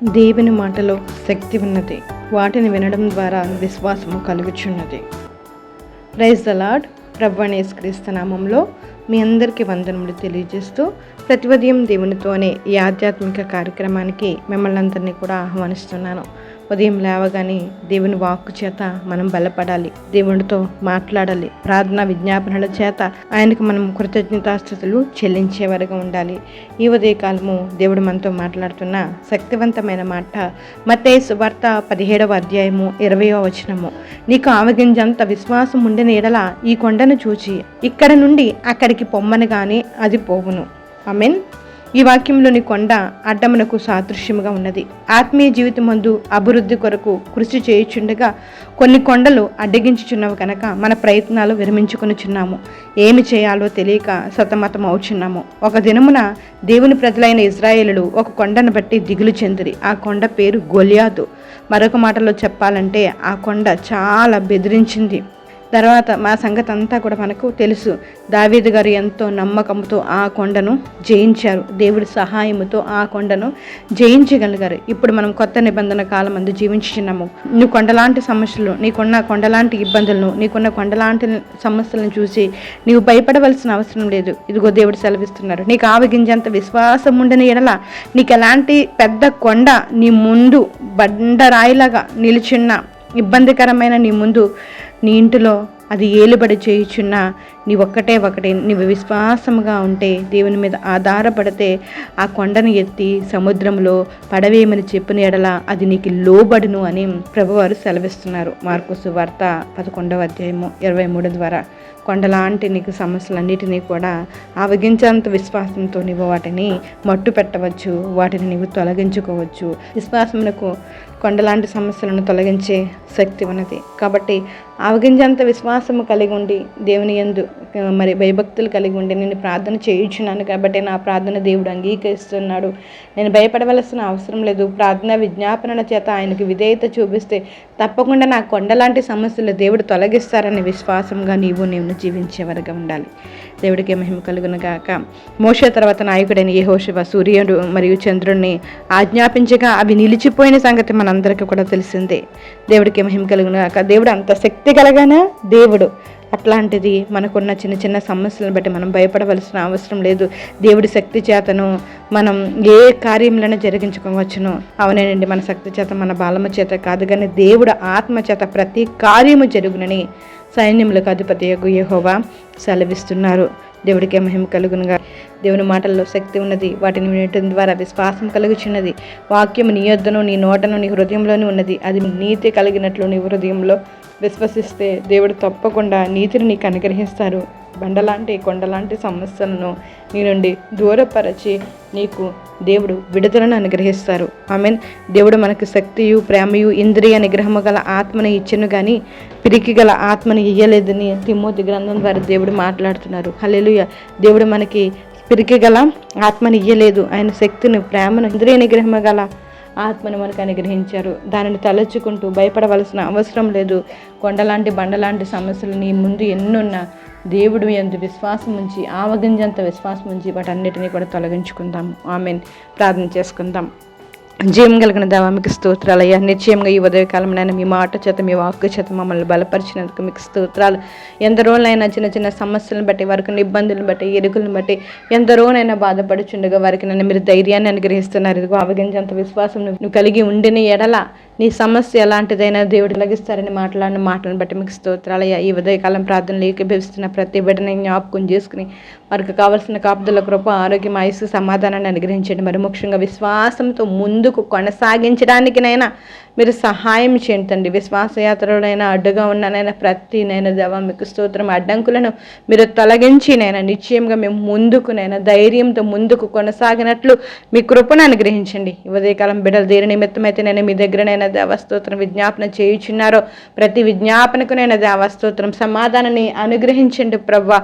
దేవుని మాటలో శక్తి ఉన్నది. వాటిని వినడం ద్వారా విశ్వాసము కలుగుచున్నది. Praise the lord. ప్రభువైన యేసుక్రీస్తు నామములో మీ అందరికీ వందనములు తెలియజేస్తూ ప్రతి ఉదయం దేవునితోనే ఈ ఆధ్యాత్మిక కార్యక్రమానికి మిమ్మల్ని అందరినీ కూడా ఆహ్వానిస్తున్నాను. ఉదయం లేవగానే దేవుని వాక్కు చేత మనం బలపడాలి, దేవునితో మాట్లాడాలి, ప్రార్థన విజ్ఞాపనల చేత ఆయనకు మనం కృతజ్ఞతాస్తుతులు చెల్లించేవారుగా ఉండాలి. ఈ ఉదయకాలము దేవుడు మనతో మాట్లాడుతున్న శక్తివంతమైన మాట మత్తయి సువార్త 17వ అధ్యాయము 20వ వచనము. నీకు ఆవగింజంత విశ్వాసం ఉండిన ఎడల ఈ కొండను చూచి ఇక్కడ నుండి అక్కడికి పొమ్మని గాని అది పోవును. ఆమేన్. ఈ వాక్యంలోని కొండ అడ్డమునకు సాదృశ్యముగా ఉన్నది. ఆత్మీయ జీవితమందు అభివృద్ధి కొరకు కృషి చేయుచుండగా కొన్ని కొండలు అడ్డగించుచున్నవి కనుక మన ప్రయత్నాలు విరమించుకొనుచున్నాము. ఏమి చేయాలో తెలియక సతమతం అవుచున్నాము. ఒక దినమున దేవుని ప్రజలైన ఇజ్రాయేలులు ఒక కొండను బట్టి దిగులు చెందిరి. ఆ కొండ పేరు గొల్యాతు. మరొక మాటలో చెప్పాలంటే ఆ కొండ చాలా బెదిరించింది. తర్వాత మా సంగతి అంతా కూడా మనకు తెలుసు. దావీదు గారు ఎంతో నమ్మకంతో ఆ కొండను జయించారు. దేవుడి సహాయముతో ఆ కొండను జయించగలిగారు. ఇప్పుడు మనం కొత్త నిబంధన కాలం అందు జీవించుచున్నాము. నువ్వు కొండలాంటి సమస్యలు, నీకున్న కొండలాంటి ఇబ్బందులను, నీకున్న కొండలాంటి సమస్యలను చూసి నీవు భయపడవలసిన అవసరం లేదు. ఇదిగో దేవుడు సెలవిస్తున్నారు. నీకు ఆవగింజంత విశ్వాసం ఉండని ఎడల నీకు ఎలాంటి పెద్ద కొండ నీ ముందు బండరాయిలాగా నిలుచున్న ఇబ్బందికరమైన నీ ముందు నీ ఇంటిలో అది ఏలుబడి చేయుచున్న నీ ఒకటే నీవు విశ్వాసముగా ఉంటే, దేవుని మీద ఆధారపడితే ఆ కొండను ఎత్తి సముద్రంలో పడవేయమని చెప్పిన ఎడల అది నీకు లోబడును అని ప్రభువారు సెలవిస్తున్నారు. మార్కు సువార్త 11వ అధ్యాయము 23 ద్వారా. కొండలాంటి నీకు సమస్యలన్నిటినీ కూడా ఆవగించేంత విశ్వాసంతో నీవు వాటిని మట్టు పెట్టవచ్చు, వాటిని నీవు తొలగించుకోవచ్చు. విశ్వాసమునకు కొండలాంటి సమస్యలను తొలగించే శక్తి ఉన్నది. కాబట్టి ఆవగించేంత విశ్వాసము కలిగి ఉండి దేవుని యందు మరి భయభక్తులు కలిగి ఉండి నేను ప్రార్థన చేయించున్నాను కాబట్టి నా ప్రార్థన దేవుడు అంగీకరిస్తున్నాడు, నేను భయపడవలసిన అవసరం లేదు, ప్రార్థన విజ్ఞాపనల చేత ఆయనకు విధేయత చూపిస్తే తప్పకుండా నా కొండలాంటి సమస్యలు దేవుడు తొలగిస్తారనే విశ్వాసంగా నేను జీవించేవారుగా ఉండాలి. దేవుడికి మహిమ కలుగును గాక. మోషే తర్వాత నాయకుడైన యెహోషువ సూర్యుడు మరియు చంద్రుడిని ఆజ్ఞాపించగా అవి నిలిచిపోయిన సంగతి మనందరికీ కూడా తెలిసిందే. దేవుడికి మహిమ కలుగును గాక. దేవుడు అంత శక్తి కలగాన దేవుడు. అట్లాంటిది మనకున్న చిన్న చిన్న సమస్యలను బట్టి మనం భయపడవలసిన అవసరం లేదు. దేవుడి శక్తి చేతను మనం ఏ కార్యములను జరిగించుకోవచ్చును. అవునేనండి, మన శక్తి చేత మన బలము చేత కాదు కానీ దేవుడు ఆత్మ చేత ప్రతి కార్యము జరుగునని సైన్యములకు అధిపతియగు యెహోవా సెలవిస్తున్నారు. దేవుడికి మహిమ కలుగునుగా. దేవుని మాటల్లో శక్తి ఉన్నది. వాటిని వినటం ద్వారా విశ్వాసం కలుగుచున్నది. వాక్యము నీ యొద్దను, నీ నోటను, నీ హృదయంలోనే ఉన్నది. అది నీతి కలిగినట్లు నీ హృదయంలో విశ్వసిస్తే దేవుడు తప్పకుండా నీతిని నీకు అనుగ్రహిస్తారు. బండలాంటి కొండలాంటి సమస్యలను నీ నుండి దూరపరచి నీకు దేవుడు విడుదలను అనుగ్రహిస్తారు. ఆమేన్. దేవుడు మనకు శక్తియు ప్రేమయు ఇంద్రియ నిగ్రహము గల ఆత్మను ఇచ్చెను కానీ పిరికి గల ఆత్మను ఇయ్యలేదని తిమోతి గ్రంథం ద్వారా దేవుడు మాట్లాడుతున్నారు. హల్లెలూయా. దేవుడు మనకి పిరికి గల ఆత్మను ఇయ్యలేదు. ఆయన శక్తిని, ప్రేమను, ఇంద్రియ నిగ్రహము గల ఆత్మను మనకు అనుగ్రహించారు. దానిని తలచుకుంటూ భయపడవలసిన అవసరం లేదు. కొండలాంటి బండలాంటి సమస్యలు నీ ముందు ఎన్నున్నా దేవుడు యందు విశ్వాసం ఉంచి, ఆవగింజంత విశ్వాసం ఉంచి వాటన్నిటినీ కూడా తొలగించుకుందాము. ఆమేన్. ప్రార్థన చేసుకుందాం. జీవం కలిగిన దేవా మీకు స్తోత్రాలయ్యా. నిశ్చయంగా ఈ ఉదయకాలం నేను మీ మాట చేత, మీ వాక్కు చేత మమ్మల్ని బలపరిచినందుకు మీకు స్తోత్రాలు. ఎందరోనైనా చిన్న చిన్న సమస్యలను బట్టి, వారికి ఇబ్బందులను బట్టి, ఎరుకులను బట్టి ఎందరోనైనా బాధపడుచుండగా వారికి నన్ను మీరు ధైర్యాన్ని అనుగ్రహిస్తున్నారు. ఇదిగో ఆవగింజంత విశ్వాసం నువ్వు కలిగి ఉండిన ఎడల నీ సమస్య ఎలాంటిదైనా దేవుడు తొలగిస్తారని మాట్లాడిన మాటలను బట్టి మీకు స్తోత్రాలయ్యా. ఈ ఉదయకాలం ప్రార్థనలు ఏకీభవిస్తున్న ప్రతి బిడ్డని జ్ఞాపకం చేసుకుని వారికి కావలసిన కాపుదల, కృప, ఆరోగ్యం, ఆయుస్సు, సమాధానాన్ని అనుగ్రహించండి. మరి ముఖ్యంగా విశ్వాసంతో ముందుకు కొనసాగించడానికినైనా మీరు సహాయం చేయండి. విశ్వాసయాత్రలైనా అడ్డుగా ఉన్నానైనా ప్రతినైనా దేవా మీకు స్తోత్రం. అడ్డంకులను మీరు తొలగించి నిశ్చయంగా మేము ముందుకునైనా ధైర్యంతో ముందుకు కొనసాగినట్లు మీ కృపను అనుగ్రహించండి. ఉదయకాలం బిడ్డలు దేని నిమిత్తమైతే నేను మీ దగ్గరనైనా దేవస్తోత్రం విజ్ఞాపన చేయుచున్నారో ప్రతి విజ్ఞాపనకు నేను దేవస్తోత్రం సమాధానాన్ని అనుగ్రహించండి ప్రభా.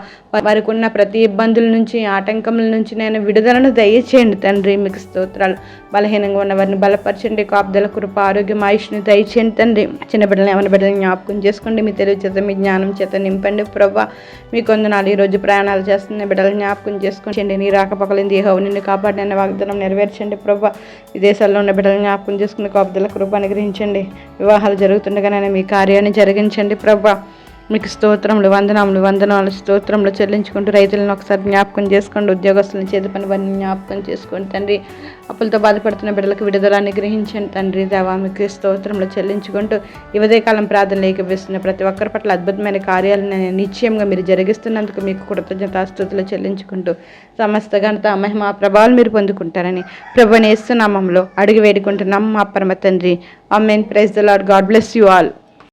వారికి ఉన్న ప్రతి ఇబ్బందుల నుంచి ఆటంకముల నుంచి నేను విడుదలను దయచేయండి తండ్రి. మీకు స్తోత్రాలు. బలహీనంగా ఉన్న వారిని బలపరచండి, కాపుదల కృప ఆరోగ్యం ఆయుష్ని దయచేయండి తండ్రి. చిన్న బిడ్డలు ఏమైనా బిడ్డలను జ్ఞాపకం చేసుకోండి, మీ తెలివి చేత మీ జ్ఞానం చేత నింపండి ప్రభా. మీ కొందనాలు ఈరోజు ప్రయాణాలు చేస్తున్న బిడ్డలు జ్ఞాపకం చేసుకోండి. నీ రాకపోకలింది యెహోవా నిన్ను కాపాడిన వాగ్దానం నెరవేర్చండి ప్రభా. విదేశాల్లో ఉన్న బిడ్డలు జ్ఞాపకం చేసుకుని కాపుదల కృప అనుగ్రహించండి. వివాహాలు జరుగుతుండగానే మీ కార్యాన్ని జరిగించండి ప్రభా. మీకు స్తోత్రములు వందనాలు స్తోత్రములు చెల్లించుకుంటూ రైతులను ఒకసారి జ్ఞాపకం చేసుకోండి. ఉద్యోగస్తులను చేతి పని వారిని జ్ఞాపకం చేసుకోండి తండ్రి. అప్పులతో బాధపడుతున్న బిడ్డలకు విడుదల అనుగ్రహించండి తండ్రి. దేవా మీకు స్తోత్రములు చెల్లించుకుంటూ ఈ ఉదయకాలం ప్రార్థనలు ఏకీభవిస్తున్న ప్రతి ఒక్కరి పట్ల అద్భుతమైన కార్యాలను నిశ్చయంగా మీరు జరిగిస్తున్నందుకు మీకు కృతజ్ఞతాస్తుతులు చెల్లించుకుంటూ సమస్త ఘనత మహిమ ప్రభావాలు మీరు పొందుకుంటారని ప్రభువుని యేసు నామములో అడిగి వేడుకుంటున్నాం మా పరమ తండ్రి. Amen. Praise the Lord. God bless you all.